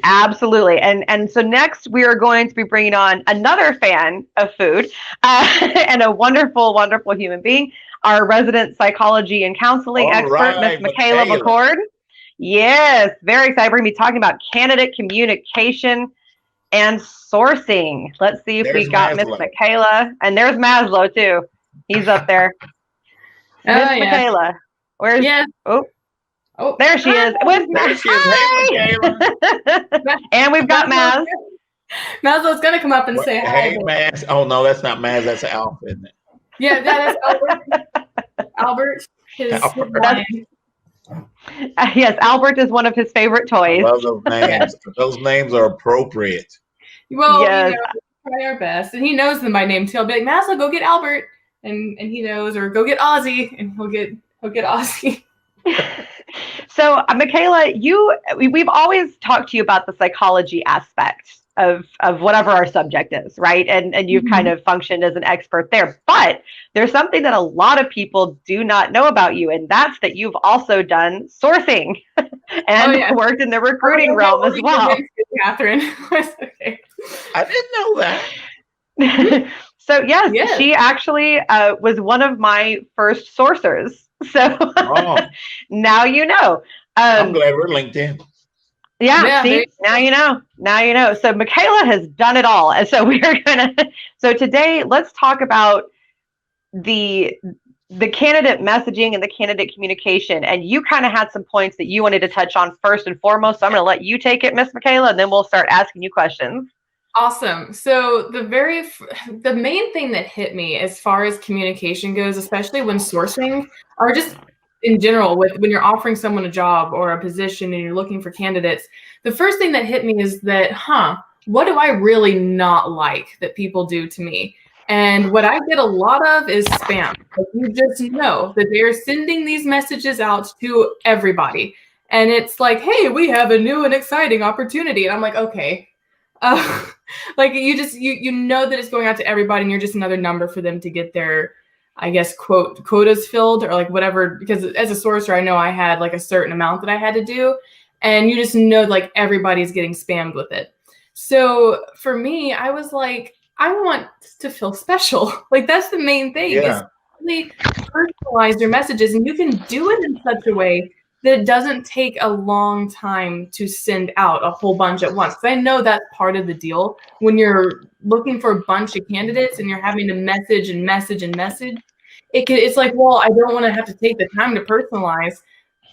Absolutely. And so next we are going to be bringing on another fan of food and a wonderful, wonderful human being, our resident psychology and counseling All expert, Miss right, Michaela Michaela. McCord. Yes, very excited. We're going to be talking about candidate communication and sourcing. Let's see if we There's got Miss Maslow. Michaela. And there's Maslow too. He's up there. Oh, Miss yeah. Michaela. Where's Yeah. oh Oh, there she is. With There she is. Hey, Michaela. And we've got Maz. Maslow's going to come up and say hi. Hey, Maz. Oh, no, that's not Maz. That's Alpha, isn't it? Yeah, that is Albert. Albert, his lion. Yes, Albert is one of his favorite toys. I love those names. Those names are appropriate. Well, Yes. We try our best. And he knows them by name too. I'll be like, Maslow, go get Albert. And he knows, or go get Ozzy, and he'll get Ozzy. So, Michaela, we've always talked to you about the psychology aspect of whatever our subject is, right? And you've kind of functioned as an expert there. But there's something that a lot of people do not know about you, and that's that you've also done sourcing and worked in the recruiting realm as well. Catherine. Okay. I didn't know that. So yes, she actually was one of my first sourcers. So now you know. I'm glad we're linked in. Yeah, see, now you know. Now you know. So Michaela has done it all. And so so today let's talk about the candidate messaging and the candidate communication. And you kind of had some points that you wanted to touch on first and foremost. So I'm going to let you take it, Miss Michaela, and then we'll start asking you questions. Awesome. So the main thing that hit me as far as communication goes, especially when sourcing, or just in general, when you're offering someone a job or a position and you're looking for candidates, the first thing that hit me is that, what do I really not like that people do to me? And what I get a lot of is spam. Like, you just know that they're sending these messages out to everybody. And it's like, hey, we have a new and exciting opportunity. And I'm like, okay. Like you know that it's going out to everybody and you're just another number for them to get their, I guess, quotas filled or like whatever, because as a sourcer, I know I had like a certain amount that I had to do, and you just know like everybody's getting spammed with it. So for me, I was like, I want to feel special. Like, that's the main thing. Yeah. Is really personalize your messages, and you can do it in such a way that it doesn't take a long time to send out a whole bunch at once. Because I know that's part of the deal when you're looking for a bunch of candidates and you're having to message and message and message. It's like, well, I don't want to have to take the time to personalize,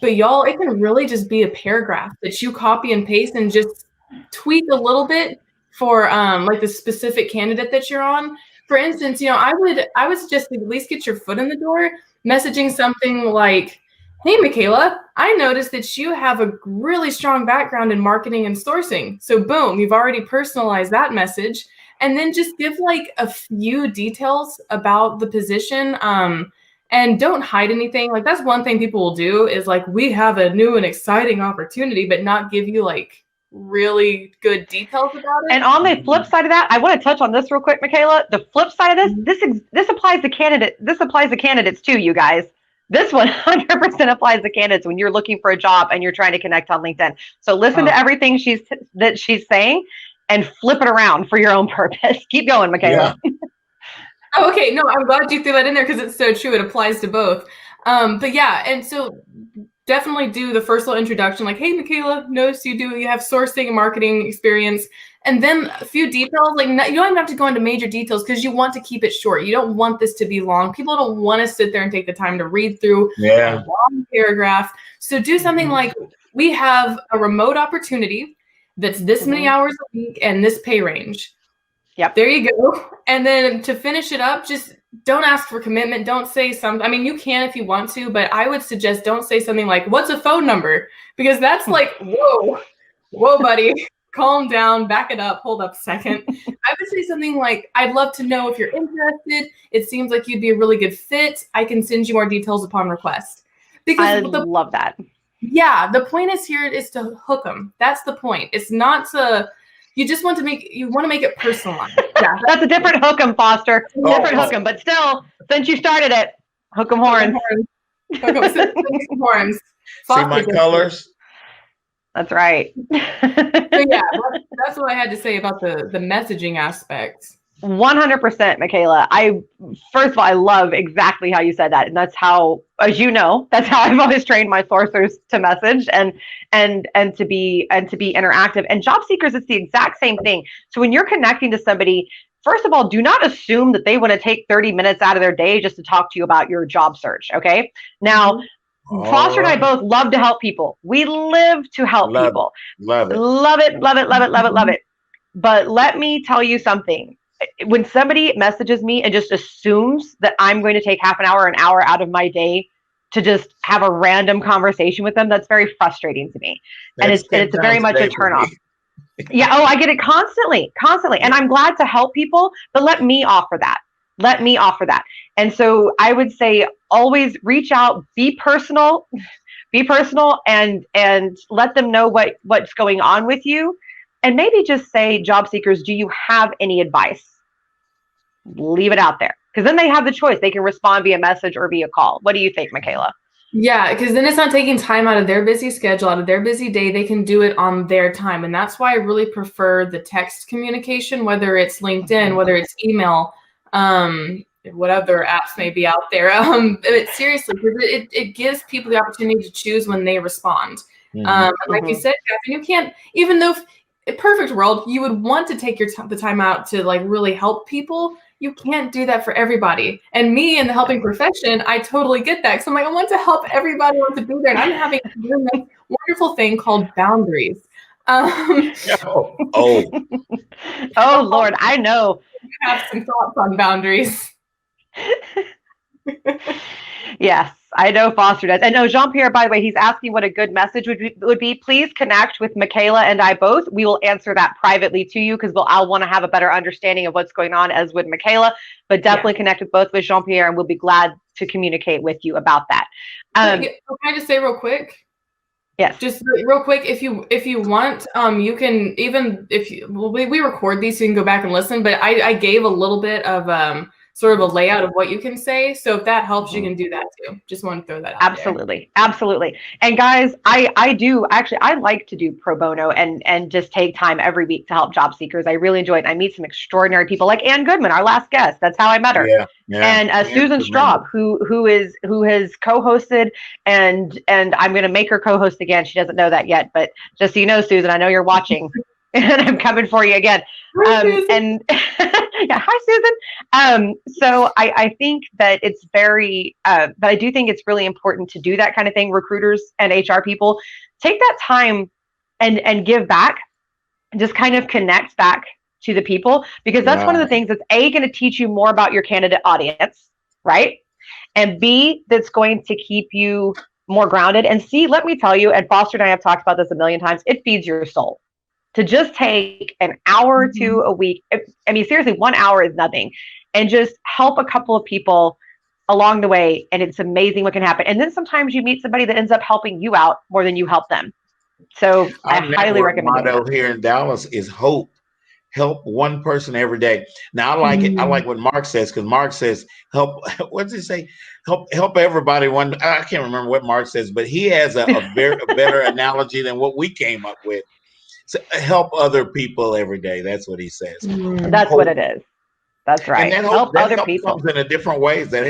but y'all, it can really just be a paragraph that you copy and paste and just tweak a little bit for like the specific candidate that you're on. For instance, I would suggest at least get your foot in the door, messaging something like, hey, Michaela, I noticed that you have a really strong background in marketing and sourcing. So boom, you've already personalized that message. And then just give like a few details about the position, and don't hide anything. Like, that's one thing people will do is like, we have a new and exciting opportunity, but not give you like really good details about it. And on the flip side of that, I want to touch on this real quick, Michaela. The flip side of this applies to candidates. This applies to candidates too, you guys. This 100% applies to candidates when you're looking for a job and you're trying to connect on LinkedIn. So listen to everything she's saying and flip it around for your own purpose. Keep going, Michaela. Yeah. Oh, okay. No, I'm glad you threw that in there because it's so true. It applies to both. But yeah, and so definitely do the first little introduction, like, hey, Michaela, notice you have sourcing and marketing experience. And then a few details, like you don't even have to go into major details because you want to keep it short. You don't want this to be long. People don't want to sit there and take the time to read through a long paragraph. So do something like, we have a remote opportunity that's this many hours a week and this pay range. Yep. There you go. And then to finish it up, just don't ask for commitment. Don't say something. I mean, you can if you want to, but I would suggest don't say something like, what's a phone number? Because that's like, whoa, buddy. Calm down, back it up, hold up a second. I would say something like, I'd love to know if you're interested. It seems like you'd be a really good fit. I can send you more details upon request. Because I love that. Yeah, the point is here is to hook them. That's the point. It's not to, you want to make it personalized. Yeah, that's a different hook 'em, Foster. Different hook 'em, but still, since you started it, hook 'em horns. Hook 'em horns. See my colors? That's right. So yeah, that's what I had to say about the messaging aspect. 100%, Michaela. First of all, I love exactly how you said that, and that's how, as you know, that's how I've always trained my sourcers to message and to be interactive. And job seekers, it's the exact same thing. So when you're connecting to somebody, first of all, do not assume that they want to take 30 minutes out of their day just to talk to you about your job search. Okay. Now, Foster and I both love to help people. We live to help people. Love it. Love it. Love it. Love it. Love it. Love it. But let me tell you something. When somebody messages me and just assumes that I'm going to take half an hour out of my day to just have a random conversation with them, that's very frustrating to me. And it's very much a turnoff. Yeah. Oh, I get it constantly. And I'm glad to help people, but let me offer that. And so I would say always reach out, be personal, and let them know what's going on with you. And maybe just say, job seekers, do you have any advice? Leave it out there, because then they have the choice. They can respond via message or via call. What do you think, Michaela? Yeah, because then it's not taking time out of their busy schedule, out of their busy day. They can do it on their time. And that's why I really prefer the text communication, whether it's LinkedIn, whether it's email, what other apps may be out there. But seriously, because it gives people the opportunity to choose when they respond. Like you said, Catherine, you can't, even though in a perfect world, you would want to take the time out to like really help people. You can't do that for everybody. And me in the helping profession, I totally get that. Because I'm like, I want to help everybody, want to be there. And I'm having a wonderful thing called boundaries. Oh, Lord, I know. I have some thoughts on boundaries. Yes, I know Foster does. And no, Jean-Pierre, by the way, he's asking what a good message would be. Please connect with Michaela and I both. We will answer that privately to you, because I'll want to have a better understanding of what's going on, as would Michaela. But definitely connect with both with Jean-Pierre, and we'll be glad to communicate with you about that. Can I just say real quick? Yes. Just real quick, if you want, you can, even if we record these, so you can go back and listen. But I gave a little bit of sort of a layout of what you can say. So if that helps, you can do that too. Just want to throw that out there. Absolutely. And guys, I like to do pro bono and just take time every week to help job seekers. I really enjoy it. I meet some extraordinary people like Ann Goodman, our last guest. That's how I met her. Yeah. And Susan Straub, who has co-hosted, and I'm going to make her co-host again. She doesn't know that yet, but just so you know, Susan, I know you're watching. And I'm coming for you again. And yeah, hi, Susan. So I think that it's but I do think it's really important to do that kind of thing. Recruiters and HR people, take that time and give back, and just kind of connect back to the people, because that's one of the things that's going to teach you more about your candidate audience, right? And B, that's going to keep you more grounded. And C, let me tell you, and Foster and I have talked about this a million times, it feeds your soul. To just take an hour or two a week. I mean, seriously, 1 hour is nothing. And just help a couple of people along the way. And it's amazing what can happen. And then sometimes you meet somebody that ends up helping you out more than you help them. So I highly recommend it. Our motto here in Dallas is hope. Help one person every day. Now I like it. I like what Mark says, because Mark says help. What does he say? Help everybody. I can't remember what Mark says, but he has a better analogy than what we came up with. So help other people every day. That's what he says. That's what it is. That's right. And help other people comes in a different ways. That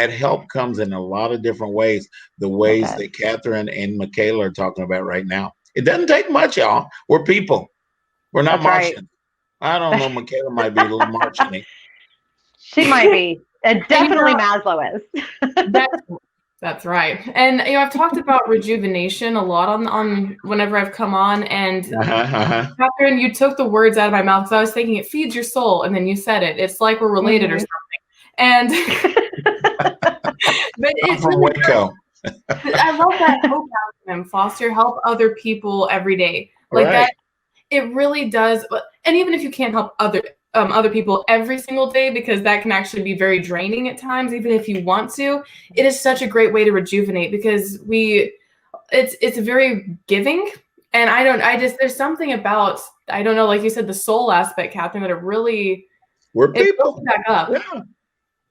help comes in a lot of different ways. The ways that Catherine and Michaela are talking about right now. It doesn't take much, y'all. We're people. We're not Martians. Right. I don't know. Michaela might be a little Martian-y. She might be. And definitely Maslow is. That's right. And I've talked about rejuvenation a lot on whenever I've come on, and Catherine, you took the words out of my mouth, because I was thinking it feeds your soul, and then you said it. It's like we're related or something. And but it's from Waco. I love that hope acronym, Foster. Help other people every day. Like that. It really does. And even if you can't help other people every single day, because that can actually be very draining at times, even if you want to, it is such a great way to rejuvenate, because it's very giving. And there's something about, I don't know, like you said, the soul aspect, Catherine, that we're people. Builds back up.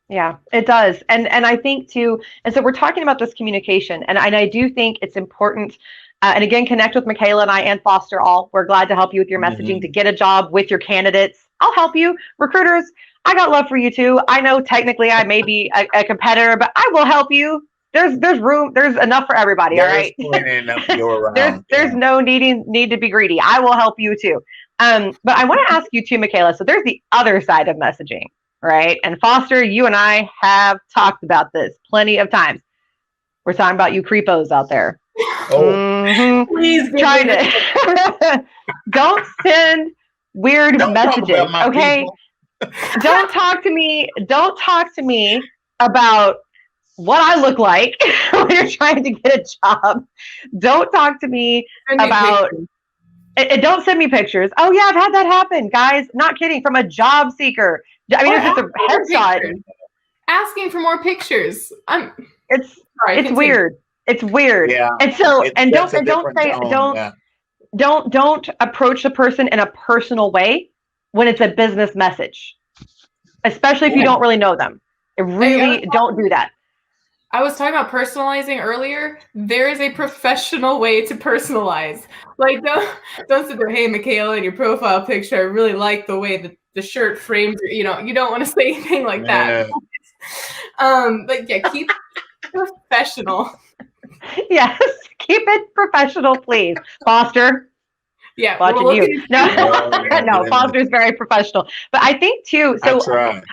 Yeah, it does. And I think too, and so we're talking about this communication, and I do think it's important And again, connect with Michaela and I and Foster all. We're glad to help you with your messaging to get a job with your candidates. I'll help you. Recruiters, I got love for you too. I know technically I may be a competitor, but I will help you. There's room. There's enough for everybody. There's all right. enough to go around. There's no need to be greedy. I will help you too. But I want to ask you too, Michaela. So there's the other side of messaging, right? And Foster, you and I have talked about this plenty of times. We're talking about you creepos out there. Please trying to don't send weird messages, okay? Don't talk to me about what I look like when you're trying to get a job. Don't talk to me about it. Don't send me pictures. Oh yeah, I've had that happen, guys. Not kidding. From a job seeker. I mean, it's just a headshot. Asking for more pictures. It's weird. It's weird. Yeah. And so don't approach the person in a personal way when it's a business message, especially if you don't really know them. Really don't do that. I was talking about personalizing earlier. There is a professional way to personalize. Like, don't sit there, hey, Michaela, in your profile picture, I really like the way that the shirt frames, you don't want to say anything like that. But yeah, keep it professional. Yes, keep it professional, please. Foster. Yeah, watching you. No, Foster's very professional. But I think too, so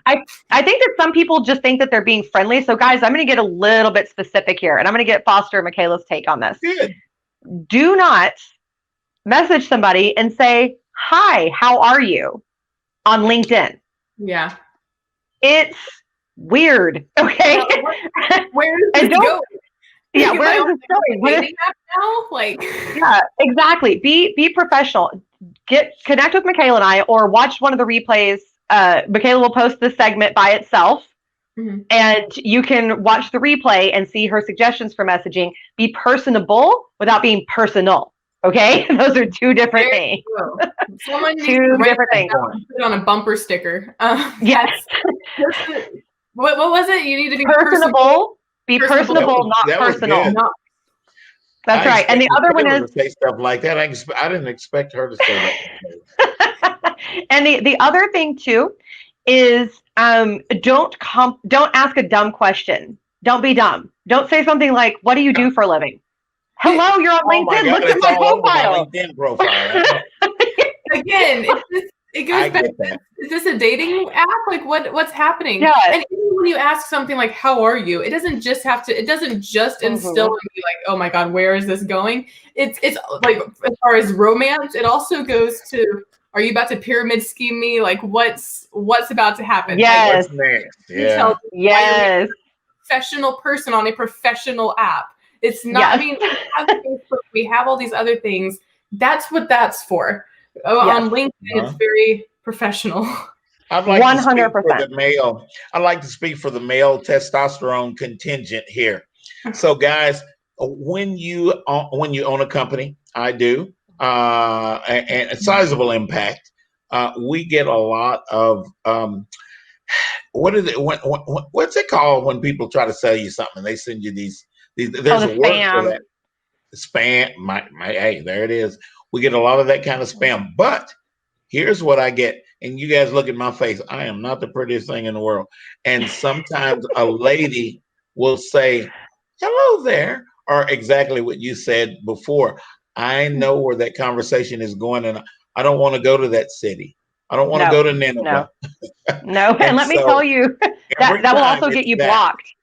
I think that some people just think that they're being friendly. So guys, I'm going to get a little bit specific here, and I'm going to get Foster and Michaela's take on this. Good. Do not message somebody and say, "Hi, how are you?" on LinkedIn. Yeah. It's weird. Okay. Where is this going? Yeah, where is this going? Now? Like, yeah, exactly. Be professional. Connect with Michaela and I, or watch one of the replays. Michaela will post this segment by itself, and you can watch the replay and see her suggestions for messaging. Be personable without being personal. Okay, those are two different things. Someone needs to write different things. Put it on a bumper sticker. Yes. What was it? You need to be personable. Be personable, not personal. That's right. And the other one is say stuff like that. I didn't expect her to say that. And the other thing too is don't ask a dumb question. Don't be dumb. Don't say something like, "What do you do for a living?" Hello, you're on LinkedIn. Look at my profile. LinkedIn profile. Again, it goes back. Is this a dating app? Like what's happening? Yeah. And even when you ask something like, "How are you?" It doesn't just instill in you like, "Oh my God, where is this going?" It's like, as far as romance, it also goes to, are you about to pyramid scheme me? Like what's about to happen? Yes. Like, what's next? Yeah. Yes. Professional person on a professional app. It's not. Yes. I mean, we have Facebook, we have all these other things. That's what that's for. On LinkedIn, it's very professional. I'd like 100%. I'd like to speak for the male testosterone contingent here. So, guys, when you own a company, I do, and a sizable impact, we get a lot of what's it called when people try to sell you something? They send you these. There's a word for that. Spam. Hey, there it is. We get a lot of that kind of spam. But here's what I get. And you guys look at my face. I am not the prettiest thing in the world. And sometimes a lady will say, "Hello there," or exactly what you said before. I know where that conversation is going, and I don't want to go to that city. I don't want to go to Nineveh. No. And let me tell you, that will also get you blocked.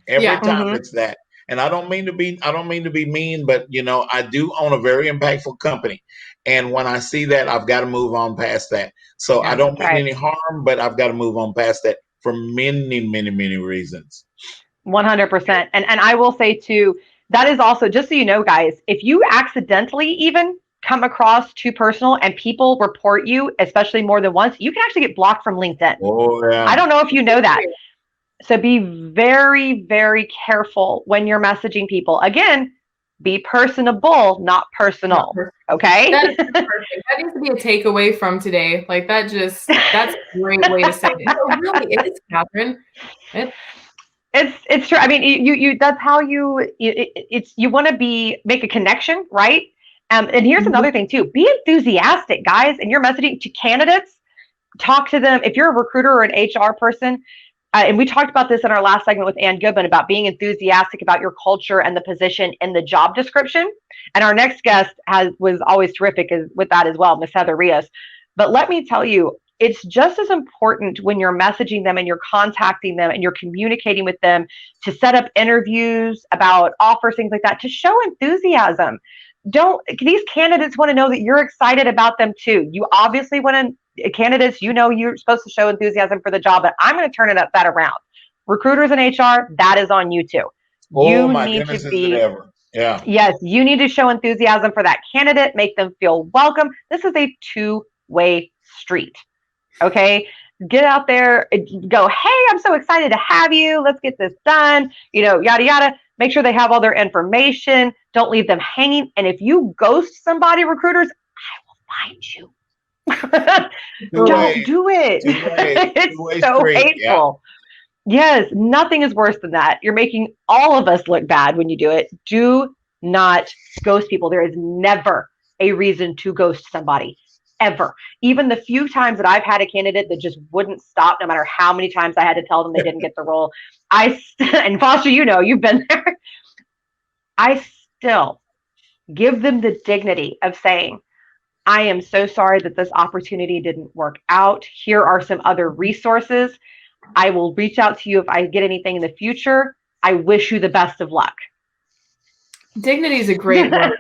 Every time it's that. And I don't mean to be mean, but I do own a very impactful company. And when I see that, I've got to move on past that. So I don't mean any harm, but I've got to move on past that for many, many, many reasons. 100%. And I will say too, that is also, just so you know, guys, if you accidentally even come across too personal and people report you, especially more than once, you can actually get blocked from LinkedIn. Oh, yeah. I don't know if you know that. So be very, very careful when you're messaging people. Again, be personable, not personal. Okay? That is perfect. That needs to be a takeaway from today. Like that's a great way to say it. It really is, Catherine. It's true. I mean, you that's how you want to make a connection, right? And here's Mhm. another thing too. Be enthusiastic, guys, and you're messaging to candidates. Talk to them. If you're a recruiter or an HR person, and we talked about this in our last segment with Ann Goodman about being enthusiastic about your culture and the position in the job description. And our next guest was always terrific with that as well, Miss Heather Rios. But let me tell you, it's just as important when you're messaging them and you're contacting them and you're communicating with them to set up interviews about offers, things like that, to show enthusiasm. Don't These candidates want to know that you're excited about them too. You obviously want to, candidates, you're supposed to show enthusiasm for the job, but I'm going to turn that around. Recruiters and HR, that is on you too. Oh You my need to goodness, is it be, ever? Yeah. yes, you need to show enthusiasm for that candidate, make them feel welcome. This is a two-way street. Okay. Get out there, go, hey, I'm so excited to have you. Let's get this done. Yada, yada. Make sure they have all their information. Don't leave them hanging. And if you ghost somebody, recruiters, I will find you. Don't do it. It's Two-way so street. Yeah. hateful. Yes, nothing is worse than that. You're making all of us look bad when you do it. Do not ghost people. There is never a reason to ghost somebody, ever. Even the few times that I've had a candidate that just wouldn't stop, no matter how many times I had to tell them they didn't get the role, and Foster, you've been there. I still give them the dignity of saying, I am so sorry that this opportunity didn't work out. Here are some other resources. I will reach out to you if I get anything in the future. I wish you the best of luck. Dignity is a great word.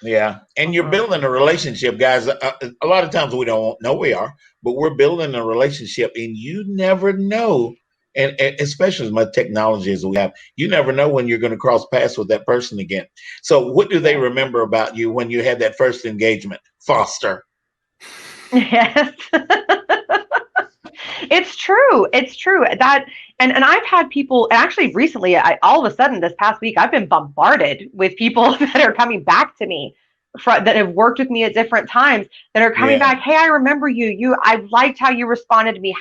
Yeah. And you're building a relationship, guys. A lot of times we don't know we are, but we're building a relationship, and you never know. And especially as much technology as we have, you never know when you're going to cross paths with that person again. So what do they remember about you when you had that first engagement? Foster. Yes. It's true. It's true that, and I've had people, and actually recently, all of a sudden this past week, I've been bombarded with people that are coming back to me that have worked with me at different times that are coming back. Hey, I remember you. I liked how you responded to me.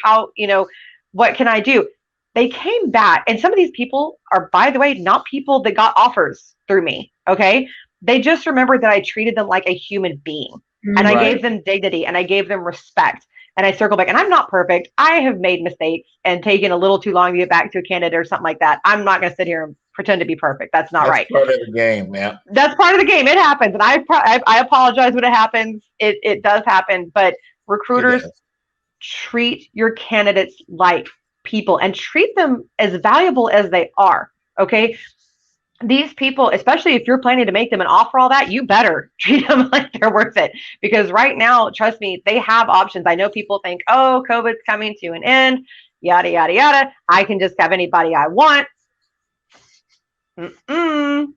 What can I do? They came back, and some of these people are, by the way, not people that got offers through me. Okay. They just remembered that I treated them like a human being, and I gave them dignity, and I gave them respect. And I circle back, and I'm not perfect. I have made mistakes and taken a little too long to get back to a candidate or something like that. I'm not going to sit here and pretend to be perfect. That's not right. That's part of the game, man. That's part of the game. It happens, and I apologize when it happens. It does happen, but recruiters, treat your candidates like people and treat them as valuable as they are. Okay. These people, especially if you're planning to make them an offer, all that, you better treat them like they're worth it. Because right now, trust me, they have options. I know people think, oh, COVID's coming to an end, yada, yada, yada. I can just have anybody I want.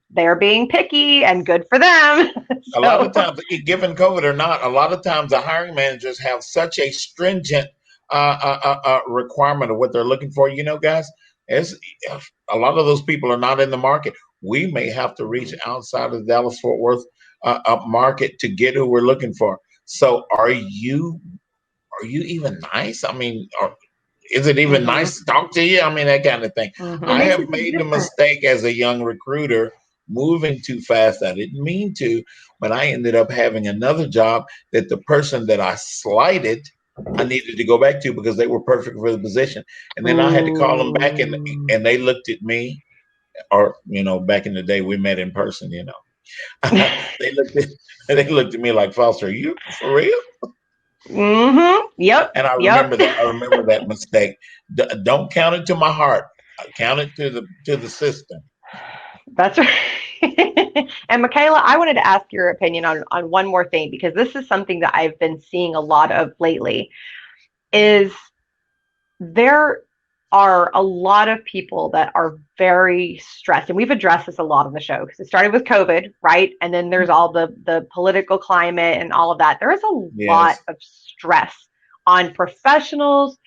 They're being picky, and good for them. A lot of times, given COVID or not, a lot of times the hiring managers have such a stringent requirement of what they're looking for. Guys, a lot of those people are not in the market. We may have to reach outside of the Dallas-Fort Worth market to get who we're looking for. So are you even nice? I mean, is it even nice to talk to you? I mean, that kind of thing. I have made the mistake as a young recruiter moving too fast. I didn't mean to, but I ended up having another job that the person that I slighted, I needed to go back to because they were perfect for the position. And then I had to call them back, and they looked at me, or, back in the day we met in person, they looked at me like, Foster, are you for real? Yep. And I remember that. I remember that mistake. Don't count it to my heart. Count it to the system. That's right. And Michaela, I wanted to ask your opinion on one more thing, because this is something that I've been seeing a lot of lately. Is there are a lot of people that are very stressed, and we've addressed this a lot on the show because it started with COVID, right? And then there's all the political climate and all of that. There is a lot of stress on professionals,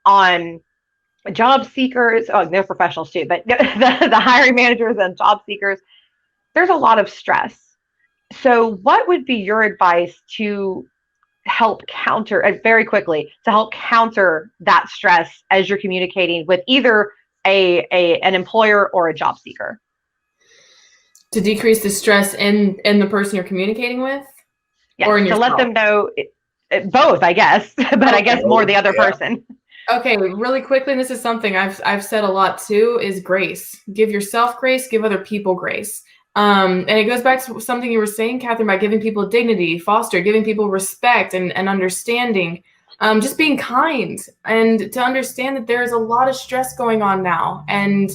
on job seekers. Oh, they're professionals too, but the hiring managers and job seekers. There's a lot of stress. So what would be your advice to help counter, very quickly, to help counter that stress as you're communicating with either an employer or a job seeker? To decrease the stress in the person you're communicating with? Yes, or in to yourself? let them know both, I guess, but I guess more the other person. Okay, really quickly, and this is something I've said a lot too, is grace. Give yourself grace, give other people grace. And it goes back to something you were saying, Catherine, about giving people dignity, giving people respect and understanding. Just being kind, and to understand that there is a lot of stress going on now. And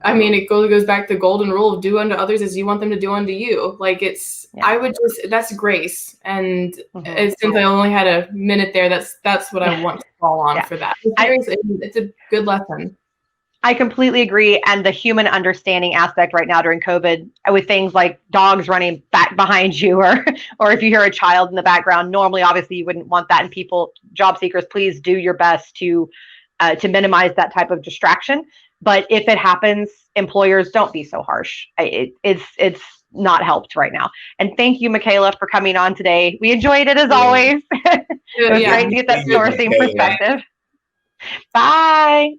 I mean, it goes back to the golden rule of do unto others as you want them to do unto you. Like that's grace. And since I only had a minute there, that's what I want to fall on for that. It's a good lesson. I completely agree. And the human understanding aspect right now during COVID, with things like dogs running back behind you, or if you hear a child in the background, normally, obviously, you wouldn't want that. And job seekers, please do your best to minimize that type of distraction. But if it happens, employers, don't be so harsh. It's not helped right now. And thank you, Michaela, for coming on today. We enjoyed it as always. It was great to get that sourcing perspective. Bye.